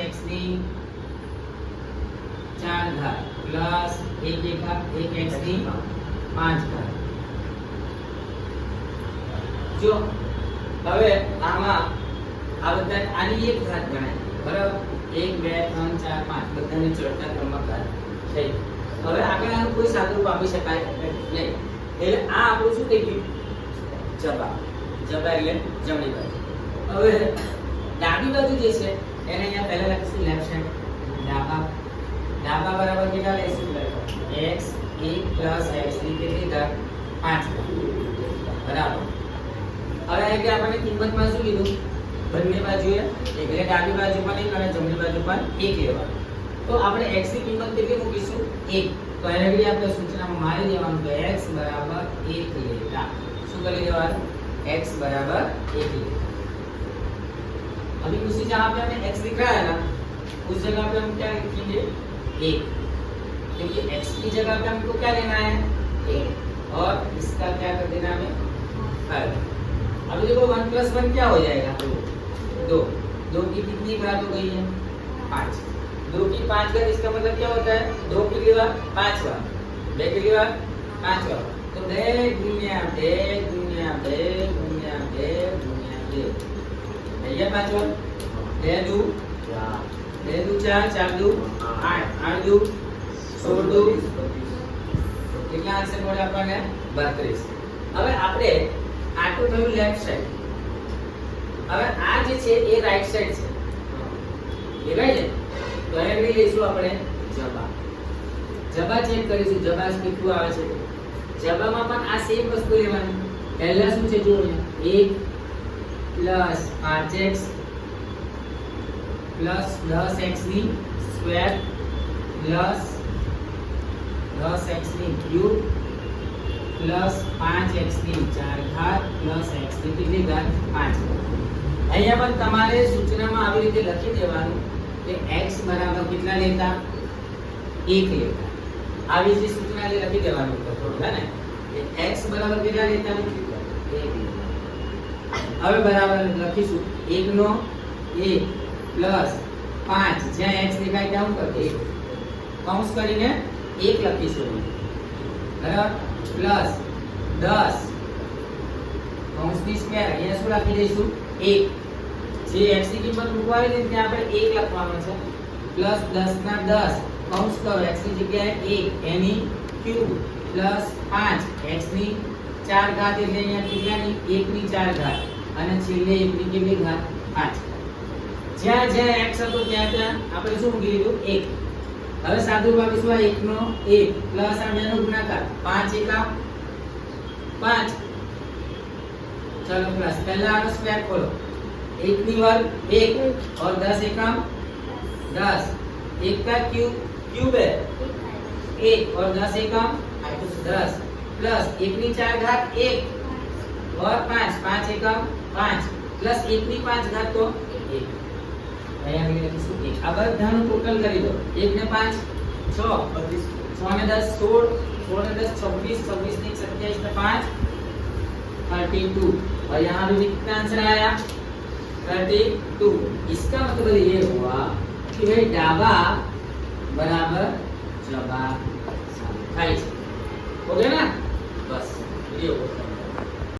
5x ની 4 ઘાત plus 1x ની 5 ઘાત. જો હવે આમાં આ બધા આની એક ઘાત ગણાય બરાબર. 1 2 3 4 5 બધાની ચડતા ક્રમમાં ઘાત થઈ. હવે આગળ આનું કોઈ સાદુરૂપ આપી શકાય નહીં. એટલે આ આપણું શું થઈ ગયું? જબા. જબા એટલે જમણી બાજુ. હવે ડાબી બાજુ જે છે એને અહીંયા પહેલા લખીશું લેફ્ટ સાઈડ. ડાબા બરાબર કેટલા લઈશું? x 1 x ની કેટલી ઘાત? 5 બરાબર. હવે અહીં કે આપણને કિંમતમાં શું કીધું? બંને બાજુએ એટલે ડાબી બાજુ પણ 1 અને જમણી બાજુ પણ 1 લેવાનું. તો આપણે x ની કિંમત કેટલી મૂકીશું? 1. તો એને બી આપણે સૂચનામાં મારી દેવાનું તો x બરાબર 1 લેતા. શું કરી દેવાનું? x बराबर 1 लेते. अभी उसी जगह पे हमने x लिख रहा है ना, उस जगह पे हम क्या लिखेंगे? 1. क्योंकि x की जगह पे हमको क्या लेना है? 1 और इसका क्या कर देना हमें? हल. अभी देखो 1 + 1 क्या हो जाएगा? 2. 2 की कितनी घात हो गई है? 5. 2 की 5 घात इसका मतलब क्या होता है? 2 की घात 5 बार, 2 की घात 5 बार. तो 2 गुणिया 2 गुणिया 2 गुणिया 2 गुणिया 2 भैया 5 बार. 2 दू 4 4 दू 8 8 दू 16 दू કેટલા આન્સર મળે આપણને? 32. હવે આપણે આટલું થયું લેફ્ટ સાઈડ. હવે આ જે છે એ રાઈટ સાઈડ છે. દેખાય છે? તો એને લઈશું આપણે જબા. જબા ચેક કરીશું. જબા કેટલું આવે છે? જબામાં પણ આ સેમ વસ્તુ લેવાની. પહેલા શું છે જો 1 + 5x + 10x ની સ્ક્વેર પ્લસ 10x ની ક્યુબ પ્લસ 5x ની 4 ઘાત પ્લસ x ની કેટલી ઘાત? 5. અહીંયા પણ તમારે સૂચનામાં આવી રીતે લખી દેવાનું કે x બરાબર કેટલા લેતા? 1 લેતા. આવી જે સૂચના લખી દેવાનું તો થોડું હે ને કે x બરાબર કેટલા લેતા? 1. હવે બરાબર લખીશું 1 નો 1 પ્લસ 5 જ્યાં x દેખાય ત્યાં ઉપર 1 કૌંસ કરીને 1 લખીશું બરાબર પ્લસ 10 કૌંસની સ્ક્વેર અહીંયા શું લખી દઈશું? 1. જે x ની કિંમત મૂકવાની છે ત્યાં આપણે 1 લખવાનું છે પ્લસ 10 ના 10 કૌંસ કરો x ની જગ્યાએ 1 એની ક્યુબ પ્લસ 5 x ની 4 ઘાત એટલે અહીંયા કેટલાની? 1 ની 4 ઘાત અને છેલ્લે 1 ની કેટલી ઘાત? 5. જ્યાં જ્યાં x હતો ત્યાં ત્યાં આપણે શું મૂકી દીધું? 1. હવે સાદુરૂપ આપીશું આ 1 નો 1 પ્લસ આ બેનો ગુણાકાર 5 એકા 5. चलो प्लस पहला आरो स्क्वायर खोलो 1 ની વર્ગ 1 और 10 एकम 10 1 का क्यूब है 1 और 10 एकम 10 प्लस 1 ની 4 घात 1 और 5 5 एकम 5 प्लस 1 ની 5 घात तो 1. અહીંયા આપણે લખીશું 1. આ બધાનું ટોટલ કરી દો 1 ને 5 6 6 ને 10 16 16 ने 10 26 26 ने 27 ने 5 32 और यहाँ भी कितना आंसर आया? 32. इसका मतलब ये हुआ कि भाई डाबा बराबर जबा. हो गया ना? बस ये होगा.